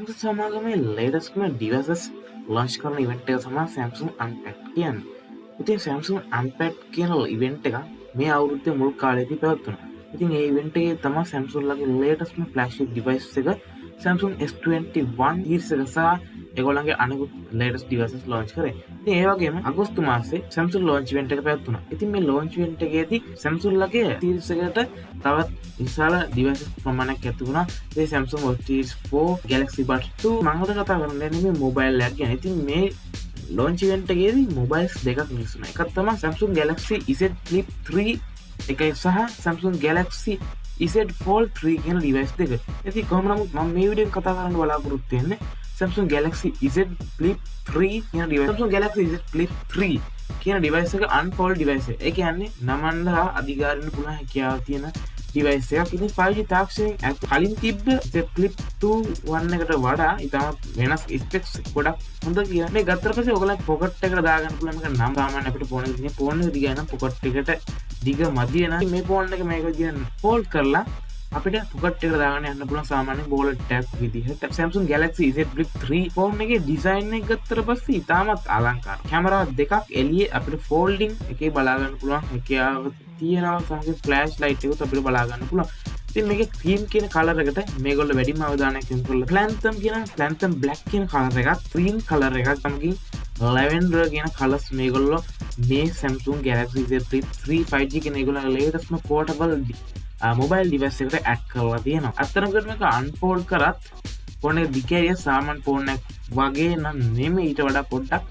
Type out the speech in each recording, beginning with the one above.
සමාගමේ ලේටස්ට්ම devices launch කරන event එක තමයි Samsung Unpacked කියන්නේ. ඉතින් Samsung Unpacked කියන ඉවෙන්ට් එක මේ අවුරුද්දේ මුල් කාලේදී පැවැත්වුණා. ඉතින් ඒ ඉවෙන්ට් එකේ තමයි Samsung ලගේ ලේටස්ට්ම ෆ්ලැග්ෂිප් ඩිවයිස් එක Samsung S21 series එක සහ ඒගොල්ලන්ගේ අනෙකුත් ලේටස්ට් ඩිවයිසස් ලොන්ච් කරේ. ඉතින් ඒ වගේම අගෝස්තු මාසයේ Samsung launch event එක පැවැත්වුණා. ඉතින් මේ launch event එකේදී Samsung ලගේ series එකට තවත් විශාල ඩිවයිසස් ප්‍රමාණයක් ඇති වුණා. ඒ Samsung Watch Series 4, Galaxy Buds 2 මම අද කතා කරන්නේ මේ මොබයිල් එකක් ගැන. ඉතින් මේ launch event එකේදී මොබයිල්ස් දෙකක් මිනිස්සුනා. එකක් තමයි Samsung Galaxy Z Flip 3 එකයි සහ Samsung Galaxy Z Fold 3 කියන ඩිවයිස් දෙක. ඉතින් කොහොම නමුත් මම මේ වීඩියෝ කතා කරන්න බලාපොරොත්තු වෙන්නේ Samsung Galaxy Z Flip 3 කියන device. Samsung Galaxy Z Flip 3 කියන ඩිවයිස් එක unfold ඩිවයිස් එක. ඒ කියන්නේ නමන්න අධිකාරින්න පුළුවන් හැකියාව තියෙන ඩිවයිස් එකක්. ඉතින් 5G තාක්ෂණයෙන් කලින් තිබ්බ Z Flip 2 1 එකට වඩා ඉතාමත් වෙනස් ස්පෙක්ස් ගොඩක් හොඳ කියලා. මේ ගත්තට පස්සේ ඔයගොල්ලෝ පොකට් එකට දාගන්න පුළුවන් එක නම් සාමාන්‍ය අපිට ෆෝන් එකේ ෆෝන් එක දිගයි නම් පොකට් එකට දිග මදි වෙන. මේ ෆෝන් එක මේක විදියට ෆෝල්ඩ් කරලා අපිට පොකට් එකට දාගන්න යන්න පුළුවන් සාමාන්‍ය wallet ටැග් විදිහට. Samsung Galaxy Z Flip 3 phone එකේ ඩිසයින් එක ගත්තට පස්සේ ඉතාමත් අලංකාර. කැමරා දෙකක් එළියේ අපිට ෆෝල්ඩින් එකේ බලා ගන්න පුළුවන් හැකියාව තියෙනවා. සමග ෆ්ලෑෂ් ලයිට් එකත් අපිට බලා ගන්න පුළුවන්. ඉතින් මේකේ ක්‍රීම් කියන කලර් එකට මේගොල්ලෝ වැඩිම අවධානයක් යොමු කරලා Platinum black කියන කලර් එකක්, ක්‍රීම් කලර් එකක් සමගින් lavender කියන කලර්ස් මේගොල්ලෝ මේ Samsung Galaxy Z Flip 3 5G කියන ඒගොල්ලෝ ලේටස්ට්ම portable මොබයිල් ඩිවයිස් එකට ඇඩ් කරලා තියෙනවා. අතරකට මේක අන්ෆෝල්ඩ් කරත් ෆෝන් එක දිගෑරිය සාමාන්‍ය ෆෝන් එකක් වගේ නම් නෙමෙයි, ඊට වඩා පොඩ්ඩක්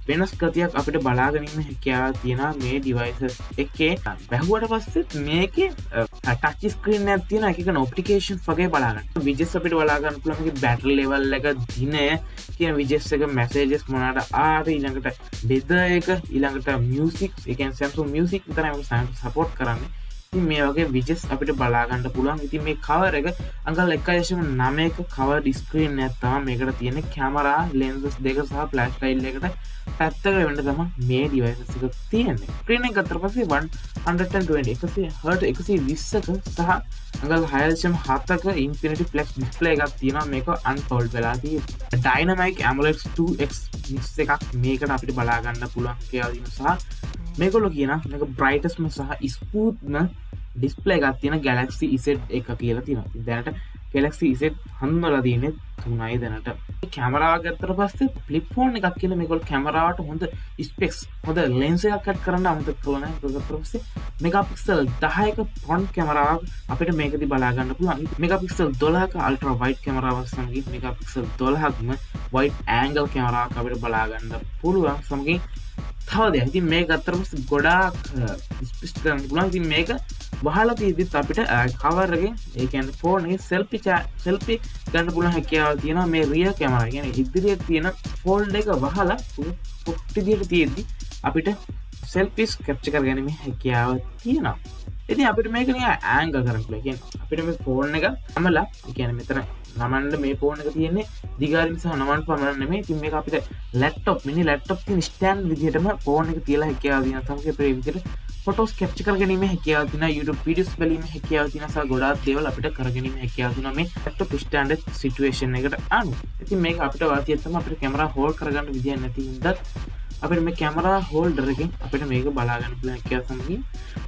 වෙනස් ගතියක් අපිට බලා ගැනීම හැකියාව තියෙනවා මේ ඩිවයිසස් එකේ. බැලුවට පස්සෙත් මේකේ ටච් ස්ක්‍රීන් එකක් තියෙනවා. එක එක නොටිෆිකේෂන්ස් වගේ බලා ගන්න. විජෙට්ස් අපිට බලා ගන්න පුළුවන්. මේකේ බැටරි ලෙවල් එක, දිනය කියන විජෙට්ස් එක, මැසේජස් මොනවාට ආවේ, ඊළඟට වෙදර් එක, ඊළඟට මියුසික්, ඒ කියන්නේ Samsung Music විතරයි මේක සපෝට් කරන්නේ. ඉතින් මේ වගේ විජෙට්ස් අපිට බලා ගන්න පුළුවන්. ඉතින් මේ කවර් එක අංකල් 1.9ක කවර් ස්ක්‍රීන් එකක් තමයි මේකට තියෙන්නේ. කැමරා, ලෙන්සස් දෙක සහ ෆ්ලෑෂ් ලයිට් එකට පැත්තකට වෙන්න තමයි මේ ඩිවයිසස් එක තියෙන්නේ. ස්ක්‍රීන් එක ගත්තට පස්සේ 120 Hz 120ක සහ අංකල් 6.7ක ඉන්ෆිනිටි ෆ්ලෙක්ස් ඩිස්ප්ලේ එකක් තියෙනවා. මේක අන්ෆෝල්ඩ් වෙලා තියෙන්නේ. Dynamic AMOLED 2X මික්ස් එකක් මේකට අපිට බලා ගන්න පුළුවන් කියලා දිනවා. සහ මේගොල්ලෝ කියන මේක බ්‍රයිටස්ම සහ ස්මූත්ම ඩිස්ප්ලේ එකක් තියෙන Galaxy Z එක කියලා තියෙනවා. ඉතින් දැනට Galaxy Z හඳුන්වලා තියෙන්නේ 3යි දැනට. මේ කැමරාව ගත්තට පස්සේ ෆ්ලිප් ෆෝන් එකක් කියලා මේගොල්ලෝ කැමරාවට හොඳ ස්පෙක්ස්, හොඳ ලෙන්ස් එකක් ඇඩ් කරන්න අමතක කළා නේද? ඒක ගත්තට පස්සේ මෙගාපික්සල් 10ක ෆ්‍රන්ට් කැමරාවක් අපිට මේකදී බලා ගන්න පුළුවන්. මෙගාපික්සල් 12ක අල්ට්‍රා වයිඩ් කැමරාවක් සමගින් මෙගාපික්සල් 12ක්ම වයිඩ් ඇන්ගල් කැමරාවක් අපිට බලා ගන්න පුළුවන්. සමගින් තව දෙයක්. ඉතින් මේක ගත්තට පස්සේ ගොඩාක් ස්පෙස් කරන්න පුළුවන්. ඉතින් මේක වහලා තියෙද්දිත් අපිට කවර් එකේ, ඒ කියන්නේ ෆෝන් එකේ සෙල්ෆි ගන්න පුළුවන් හැකියාව තියෙනවා. මේ රියර් කැමරා කියන්නේ ඉදිරියේ තියෙන ෆෝල්ඩ් එක වහලා පොට්ටි විදියට තියෙද්දි අපිට සෙල්ෆිස් කැප්චර් කරගැනීමේ හැකියාව තියෙනවා. ඉතින් අපිට මේක නිකන් ඇන්ගල් කරන්න පුළුවන්. කියන්නේ අපිට මේ ෆෝන් එක නමලා, ඒ කියන්නේ මෙතන නමන්න මේ ෆෝන් එක තියෙන්නේ දිගාරින් සහ නමන්න පමණ නෙමෙයි. ඉතින් මේක අපිට මිනි ලැප්ටොප් තියෙන ස්ටෑන්ඩ් විදිහටම ෆෝන් එක තියලා හැකියාව තියෙනවා. තමයි අපේ විදිහට ෆොටෝස් කැප්චර් කරගැනීමේ හැකියාව තියෙනවා. YouTube වීඩියෝස් බැලීමේ හැකියාව තියෙනවා. සහ ගොඩාක් දේවල් අපිට කරගැනීමේ හැකියාව තියෙනවා මේ ලැප්ටොප් ස්ටෑන්ඩ් සිටුේෂන් එකට අනුව. ඉතින් මේක අපිට වාසියක් තමයි අපිට කැමරා හෝල්ඩ් කරගන්න විදියක් නැති හින්දා අපිට මේ කැමරා හෝල්ඩර් එකෙන් අපිට මේක බලා ගන්න පුළුවන් හැකියාව සමගින්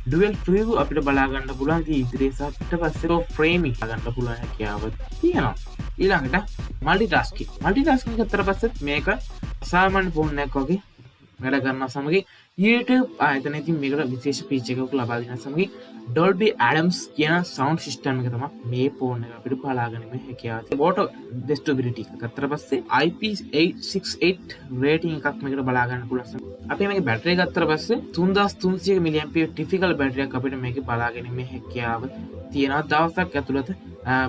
ඩුවල් ප්‍රිව්‍යු අපිට බලා ගන්න පුළුවන්. ඉතින් ඉදිරියේ සහ පිටපස්සේ ෆ්‍රේමින් ගන්න පුළුවන් හැකියාව තියෙනවා. ඊළඟට මල්ටිටාස්කින් කරතර පස්සෙත් මේක සාමාන්‍ය ෆෝන් එකක් වගේ වැඩ කරනවා. සමගින් YouTube ආයතනයේ තියෙන මේකට විශේෂ ෆීචර් එකක් ලබා දෙන සමගින් Dolby Atmos කියන සවුන්ඩ් සිස්ටම් එක තමයි මේ ෆෝන් එක අපිට බලා ගැනීමේ හැකියාව තියෙන. Auto Adjustability කරතර පස්සේ IP868 රේටින් එකක් මේකට බලා ගන්න පුළුවන්. අපි මේකේ බැටරිය ගත්තට පස්සේ 3300 mAh ටිපිකල් බැටරියක් අපිට මේකේ බලා ගැනීමේ හැකියාව තියෙනවා. දවසක් ඇතුළත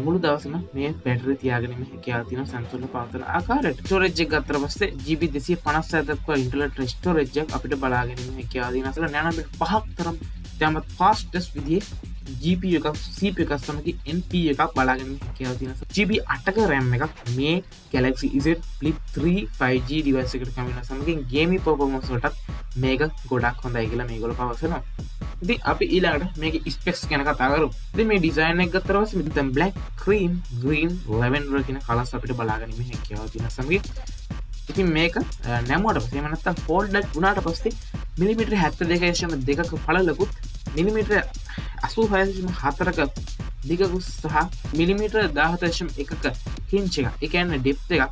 මුළු දවසම මේ බැටරිය තියාගැනීමේ හැකියාව තියෙනවා Samsung එක පවත්වන ආකාරයට. ස්ටෝරේජ් එක ගත්තට පස්සේ GB 256 දක්වා ඉන්ටර්නල් ස්ටෝරේජ් එකක් අපිට බලා ගැනීමේ හැකියාව තියෙනවා. අසල නැනොමීටර් 5ක් තරම් තමත් ෆාස්ටස්ට් විදිහේ GPU එකක්, CPU එකක් සමග NPU එකක් බලා ගැනීමේ හැකියාව තියෙනවා. GB 8ක RAM එකක් මේ Galaxy Z Flip 3 5G device එකට කමිනා සමගින් ගේමින් performance වලටත් මේක ගොඩක් හොඳයි කියලා මේගොල්ලෝ පවසනවා. ඉතින් අපි ඊළඟට මේකේ ස්පෙක්ස් ගැන කතා කරමු. ඉතින් මේ ඩිසයින් එක ගත්තට පස්සේ මෙතන black, cream, green, lavender කියන කලර්ස් අපිට බලාගන්න මේ හැකියාව තියෙන සමගින් ඉතින් මේක නැමුවට පස්සේ එහෙම නැත්නම් ෆෝල්ඩ් වුණාට පස්සේ මිලිමීටර 72.2ක පළලකුත් මිලිමීටර 86.4ක දිගකුත් සහ මිලිමීටර 17.1ක හින්ච් එක. ඒ කියන්නේ ඩෙප්ත් එක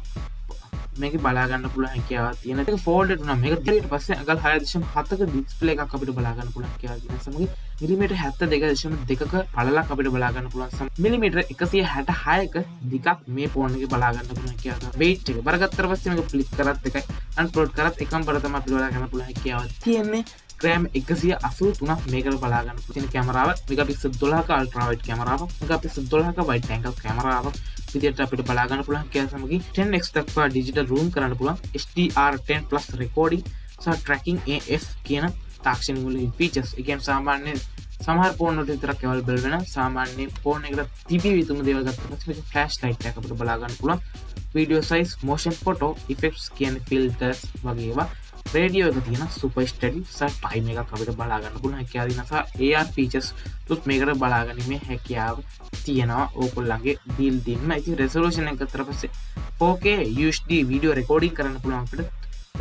මේක බලා ගන්න පුළුවන් හැකියාවක් තියෙන. ඒක ෆෝල්ඩඩ් වුණා. මේක ඊට පස්සේ අඟල් 6.7ක ඩිස්ප්ලේ එකක් අපිට බලා ගන්න පුළුවන් හැකියාවක් තියෙන සමගින් මිලිමීටර 72.2ක පළලක් අපිට බලා ගන්න පුළුවන්. මිලිමීටර 166ක දිගක් මේ ෆෝන් එකේ බලා ගන්න පුළුවන් හැකියාවක්. weight එක බරගත්තට පස්සේ මේක ෆ්ලිප් කරත් එකයි අන්ෆ්ලෝඩ් කරත් එකම බර තමයි අපිට බලා ගන්න පුළුවන් හැකියාවක් තියෙන්නේ. ග්‍රෑම් 183ක් මේකට බලා ගන්න පුළුවන් කැමරාව. මෙගාපික්සල් 12ක අල්ට්‍රා වයිඩ් කැමරාවක්. මෙගාපික්සල් 12ක වයිඩ් ඇන්ගල් කැමරාවක්. විදියට අපිට බලා ගන්න පුළුවන් කියලා සමගින් 10x දක්වා ඩිජිටල් රූම් කරන්න පුළුවන්. HDR10+ රෙකෝඩින් සහ ට්‍රැකින් AF කියන තාක්ෂණික වලින් ෆීචර්ස්. ඒ කියන්නේ සාමාන්‍ය සමහර ෆෝන් වලට විතරක් available වෙන සාමාන්‍ය ෆෝන් එකකට තිබී යුතුම දේවල් ගත්තොත් පස්සේ ෆ්ලෑෂ් ලයිට් එකක් අපිට බලා ගන්න පුළුවන්. Video size, motion photo, effects කියන ෆිල්ටර්ස් වගේ ඒවා. රේඩියෝ එක තියෙන සුපර් ස්ටඩි සහ ටයිම් එකක් අපිට බලා ගන්න පුළුවන් හැකියාව තියෙනවා. සහ AR ෆීචර්ස් තුත් මේකට බලා ගැනීමේ හැකියාව තියෙනවා ඕගොල්ලන්ගේ බිල්ඩ් ඉන්ම. ඉතින් රෙසලූෂන් එක ගත්තට පස්සේ 4K UHD වීඩියෝ රෙකෝඩින් කරන්න පුළුවන් අපිට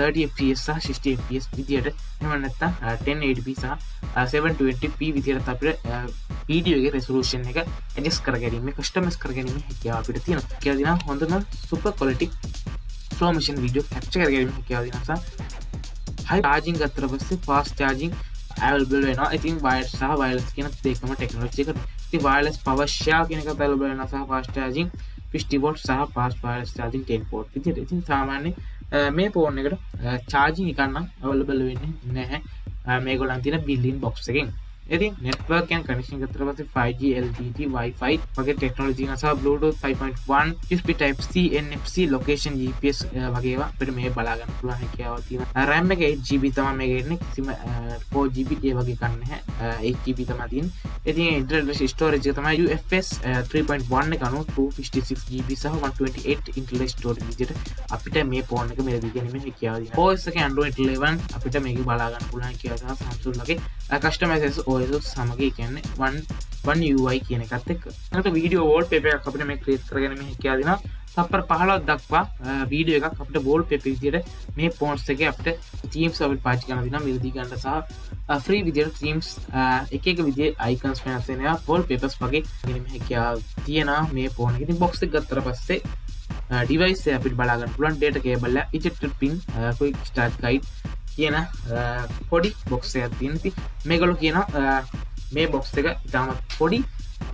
30 fps සහ 60 fps විදියට. එහෙම නැත්නම් 1080p සහ 720p විදියට අපිට වීඩියෝ එකේ රෙසලූෂන් එක ඇඩ්ජස්ට් කරගැනීමේ කස්ටමයිස් කරගැනීමේ හැකියාව අපිට තියෙනවා. කියලා දිනා හොඳම super quality slow motion video capture කරගැනීමේ හැකියාව තියෙනවා. හයි චාර්ජින් ගත්තට පස්සේ ෆාස්ට් චාර්ජින් available වෙනවා. ඉතින් වයර්ඩ් සහ වයර්ලස් කියන දෙකම ටෙක්නොලොජි එකට. ඉතින් වයර්ලස් පවර් ෂෙයා කියන එක available වෙනවා සහ ෆාස්ට් චාර්ජින් 50 වෝල්ට් සහ ෆාස්ට් වයර්ලස් චාර්ජින් 10 වෝල්ට් විදියට. ඉතින් සාමාන්‍ය මේ ෆෝන් එකට චාර්ජින් එකක් නම් available වෙන්නේ නැහැ. මේගොල්ලන් තියෙන බිල්ඩින් බොක්ස් එකෙන්. ඉතින් network and connection ගත්තට පස්සේ 5G LTE Wi-Fi වගේ ටෙක්නොලොජි සහ Bluetooth 5.1 USB type C NFC location GPS වගේ ඒවා අපිට මේ බලා ගන්න පුළුවන් හැකියාවක් තියෙනවා. RAM එක 8GB තමයි මේක ඉන්නේ. කිසිම 4GB ඒ වගේ ගන්න නැහැ. 8GB තමයි තියෙන්නේ. ඉතින් internal storage එක තමයි UFS 3.1 එක අනුව 256GB සහ 128 internal storage විදිහට අපිට මේ ෆෝන් එක මෙලදී ගැනීමේ හැකියාව තියෙනවා. OS එකේ Android 11 අපිට මේක බලා ගන්න පුළුවන් හැකියාව තියෙනවා. Samsung ලගේ customized OS සමග කියන්නේ one UI කියන එකත් එක්ක. ඊට වීඩියෝ වෝල්පේපර් එකක් අපිට මේ ක්‍රියේට් කරගෙන මේ හැකියාව දෙනවා. තප්පර 15ක් දක්වා වීඩියෝ එකක් අපිට වෝල්පේපර් විදියට මේ ෆෝන්ස් එකේ අපිට themes අපිට පාවිච්චි කරන්න දෙනවා. මෙලදී ගන්න සහ ෆ්‍රී විදියට themes එක එක විදියේ icons වෙනස් වෙනවා. වෝල්පේපර්ස් වගේ ගැනීම හැකියාව තියෙනවා මේ ෆෝන් එකේ. ඉතින් box එක ගත්තට පස්සේ device එක අපිට බලා ගන්න පුළුවන් data cable එක, ejector pin, quick start guide කියන පොඩි බොක්ස් එකක් තියෙනවා. ඉතින් මේගොල්ලෝ කියනවා මේ බොක්ස් එක ඉතාමත් පොඩි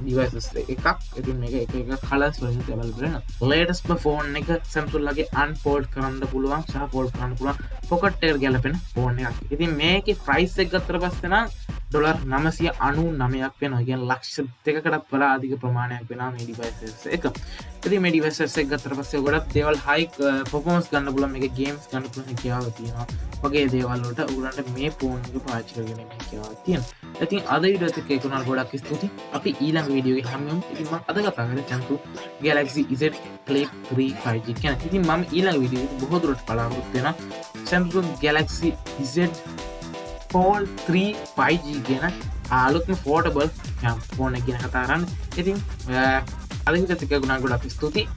devices එකක්. ඉතින් මේක එක එක කලර්ස් වලින් available වෙනවා. latest ෆෝන් එක Samsung ලගේ unfold කරන්න පුළුවන් සහ fold කරන්න පුළුවන් pocket එකට ගැලපෙන ෆෝන් එකක්. ඉතින් මේකේ price එක ගත්තට පස්සේ නම් $999ක් වෙනවා. කියන්නේ ලක්ෂ 2කටත් වඩා අධික ප්‍රමාණයක් වෙනවා මේ devices එක. ඉතින් මේ devices එක ගත්තට පස්සේ ගොඩක් දේවල් high performance ගන්න පුළුවන්. මේක games ගන්න පුළුවන් හැකියාව තියෙනවා. වගේ දේවල් වලට උගලන්ට මේ ෆෝන් එක පාවිච්චි කරගෙන ඉන්න හැකියාවක් තියෙනවා. ඉතින් අද වීඩියෝ එකත් එක්ක ඒකුණාට ගොඩක් ස්තුතියි. අපි ඊළඟ වීඩියෝ එකේ හමු වෙමු. ඉතින් මම අද කතා කරන්නේ Samsung Galaxy Z Flip 3 5G ගැන. ඉතින් මම ඊළඟ වීඩියෝ එක බොහෝ දුරට බලාපොරොත්තු වෙනවා Samsung Galaxy Z Fold 3 5G කියන අලුත්ම foldable ෆෝන් එක ගැන කතා කරන්න. ඉතින් අද විදිහට එක ගොඩක් ස්තුතියි.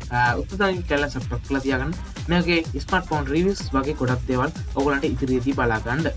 උත්තරයන් කියලා සබ්ස්ක්‍රයිබ් කරලා තියාගන්න. මේකේ ස්මාර්ට්ෆෝන් රිවිව්ස් වගේ ගොඩක් දේවල් ඔයගොල්ලන්ට ඉදිරියේදී බලා ගන්න.